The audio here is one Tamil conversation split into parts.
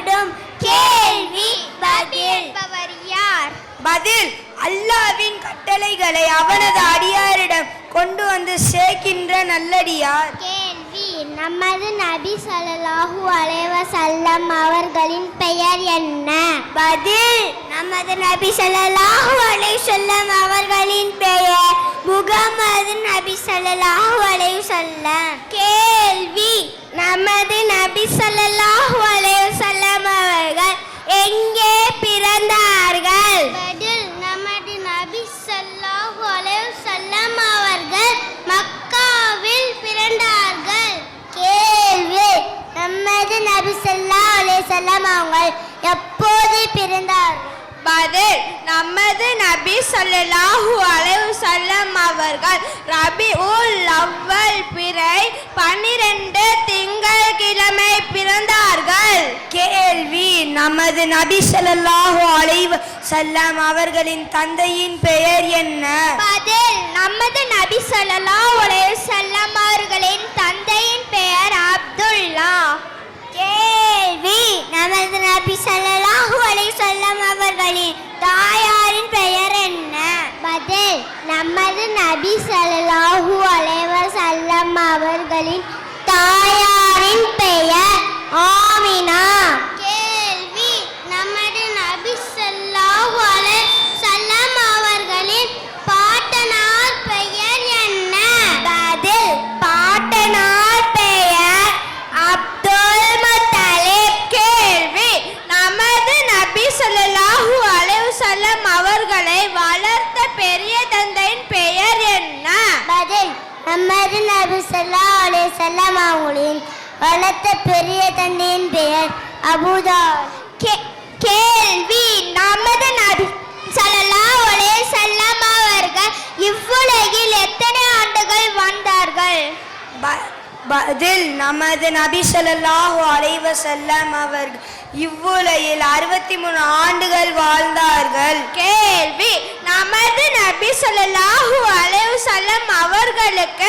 கேட்கப்படும் கேள்வி பதில் யார்? பதில், அல்லாஹ்வின் கட்டளைகளை அவனது அடியாரிடம் கொண்டு வந்து சேர்க்கின்ற நல்லடியார். கேள்வி, நமது நபி ஸல்லல்லாஹு அலைஹி வஸல்லம் அவர்களின் பெயர் என்ன? பதில், நமது நபி ஸல்லல்லாஹு அலைஹி வஸல்லம் அவர்களின் பெயர் முகமது நபி ஸல்லல்லாஹு அலைஹி வஸல்லம். கேள்வி, நமது நபி ஸல்லல்லாஹு அலைஹி வஸல்லம் அவர்கள் எங்கே பிறந்தார்கள்? பதில், நமது நபி ஸல்லல்லாஹு அலைஹி வஸல்லம் அவர்கள் மக்காவில் பிறந்தார்கள். கேள்வி, நமது நபி ஸல்லல்லாஹு அலைஹி வஸல்லம் அவர்கள் எப்போது பிறந்தார்கள்? பதில், நமது நபி ஸல்லல்லாஹு அலைஹி வஸல்லம் அவர்கள் ரபிஉல் அவ்வல் பிறை 12 திங்கட்கிழமை பிறந்தார்கள். கேள்வி, நமது நபி ஸல்லல்லாஹு அலைஹி வஸல்லம் அவர்களின் தந்தையின் பெயர் என்ன? பதில், நமது நபி ஸல்லல்லாஹு அலைஹி வஸல்லம் அவர்களின் தந்தையின் பெயர் அப்துல்லா. கேள்வி, நமது நபி ஸல்லல்லாஹு அலைஹி வஸல்லம் அவர்களின் தாயாரின் பெயர் என்ன? பதில், நமது நபி ஸல்லல்லாஹு அலைஹி வஸல்லம் அவர்களின் தாயாரின் பெயர் ஆமினா. கேள்வி, நமது நபி ஸல்லல்லாஹு அலைஹி வஸல்லம் அவர்களின் பாட்டனார் பெயர் என்ன? பதில், பாட்டனார் பெயர் அப்துல் முத்தலிப். கேள்வி, நமது நபி ஸல்லல்லாஹு அலைஹி வஸல்லம் அவர்களை வளர்த்த பெரிய தந்தையின் பெயர் என்ன? பதில், நமது நபி ஸல்லல்லாஹு அலைஹி வஸல்லம் அவர்களின் வளர்த்த பெரிய தந்தையின் பெயர் அபூதார். கேள்வி, நமது நபி ஸல்லல்லாஹு அலைஹி வஸல்லம் அவர்கள் இவ்வுலகில் எத்தனை ஆண்டுகள் வாழ்ந்தார்கள்? பதில், நமது நபி ஸல்லல்லாஹு அலைஹி வஸல்லம் அவர்கள் இவ்வுலகில் 63 ஆண்டுகள் வாழ்ந்தார்கள். கேள்வி, நமது நபி ஸல்லல்லாஹு அலைஹி வஸல்லம் அவர்களுக்கு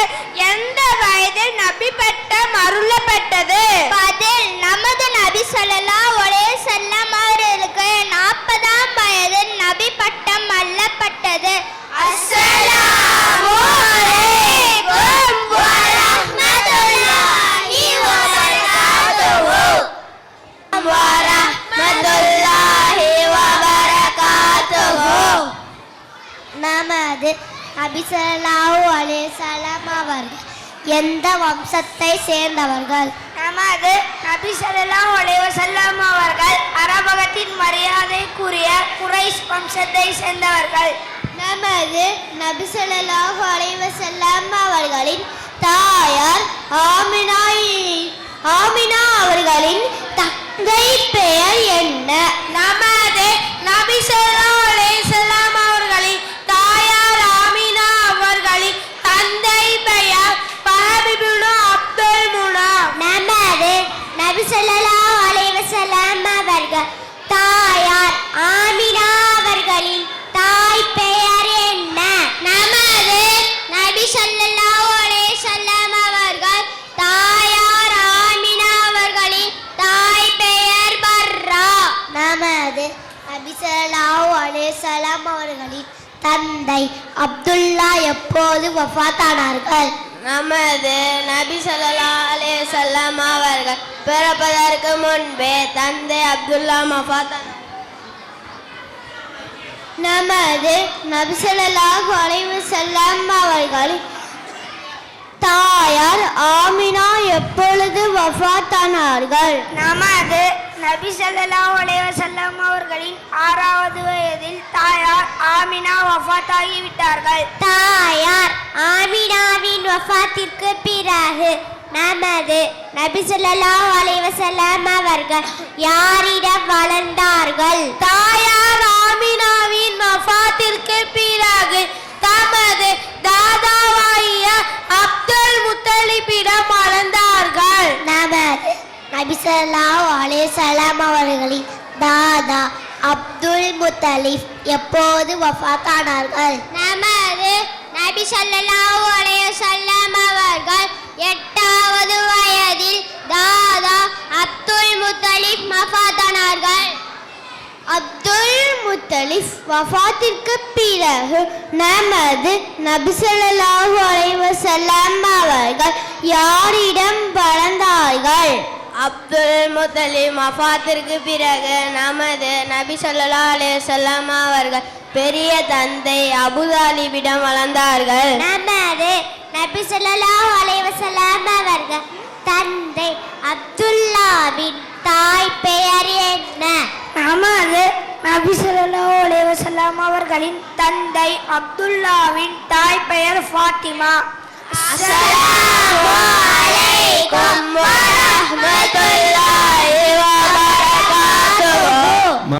எந்த வயதில் நபி பட்டம் அருளப்பட்டது? பதில், நமது நபி ஸல்லல்லாஹு அலைஹி வஸல்லம் அவர்களுக்கு 40ஆம் வயதில் நபி பட்டம் அருளப்பட்டது. அஸ்ஸலாமு அலைக்கும் வரஹ்மத்துல்லாஹி வபரகாத்துஹு. வரஹ்மத்துல்லாஹி வபரகாத்துஹு. நமது நபி ஸல்லல்லாஹு அலைஹி வஸல்லம் அவர்கள் எந்த வம்சத்தை சேர்ந்தவர்கள்? நமது நபி ஸல்லல்லாஹு அலைஹி வஸல்லம் அவர்கள் அரபகத்தின் மரியாதைக்குரிய குரைஷ் வம்சத்தை சேர்ந்தவர்கள். நமது நபி ஸல்லல்லாஹு அலைஹி வஸல்லம் அவர்களின் தாயார் ஆமினா அவர்களின் தந்தை பெயர் என்ன? நமது நபி ஸல்லல்லாஹு அலைஹி வஸல்லம் அவர்களின் தாயார் ஆமினா அவர்களின் தந்தை பெயர் வஹப் இப்னு அப்துல் முனாஃப். நமது நபி ஸல்லல்லாஹு அலைஹி வஸல்லம் அவர்கள் தாயார் ஆமினா அவர்களின் தாய் பெயர் என்ன? நமது நபி ஸல்லல்லாஹு அலைஹி வஸல்லம் அவர்கள் தாயார் ஆமினா அவர்களின் தாய் பெயர் பர்ரா. நமது நபி ஸல்லல்லாஹு அலைஹி வஸல்லம் அவர்களின் தந்தை அப்துல்லா எப்போது வஃபாத்தானார்கள்? நமது நபி ஸல்லல்லாஹு அலைஹி வஸல்லம் அவர்கள் பிறப்பதற்கு முன்பே தந்தை அப்துல்லா வஃபாத்தானார். நமது நபி ஸல்லல்லாஹு அலைஹி வஸல்லம் அவர்கள் தாயார் ஆமினா எப்பொழுது வஃபாத்தானார்கள்? நமது நபி ஸல்லல்லாஹு அலைஹி வஸல்லம் அவர்களின் 6வது வயதில் தாயார் ஆமினா வஃபாத்தாகிவிட்டார்கள். தாயார் ஆமினாவின் வஃபாத்திற்கு பிறகு நமது நபி ஸல்லல்லாஹு அலைஹி வஸல்லம் அவர்கள் யாரிடம் வளர்ந்தார்கள்? தாயார் ஆமினாவின் வஃபாத்திற்கு பிறகு தமது தாதாவாகிய அப்துல் முத்தலிபிடம் வளர்ந்தார்கள். நமது நபி ஸல்லல்லாஹு அலைஹி வஸல்லம் அவர்களின் தாதா அப்துல் முத்தலிப் எப்போது வஃபாத்தானார்கள்? நமது நபி ஸல்லல்லாஹு அலைஹி வஸல்லம் அவர்கள் 8வது வயதில் தாதா அப்துல் முத்தலிப் வஃபாத்தானார்கள். அப்துல் முத்தலிப் வஃபாத்திற்கு பிறகு நமது நபி ஸல்லல்லாஹு அலைஹி வஸல்லம் அவர்கள் யாரிடம் வளர்ந்தார்கள்? அப்துல் முத்தலிப் வஃபாத்திற்கு பிறகு நமது நபி ஸல்லல்லாஹு அலைஹி வஸல்லம் அவர்கள் பெரிய தந்தை அபூ தாலிபிடம் வளர்ந்தார்கள். நமது நபி ஸல்லல்லாஹு அலைஹி வஸல்லம் அவர்கள் தந்தை அப்துல்லாவின் தாய் பெயர் என்ன? நமது நபி ஸல்லல்லாஹு அலைஹி வஸல்லம் அவர்களின் தந்தை அப்துல்லாவின் தாய் பெயர் ஃபாத்திமா. அஸ்ஸலாமு அலைக்கும் வரஹ்மத்துல்லாஹி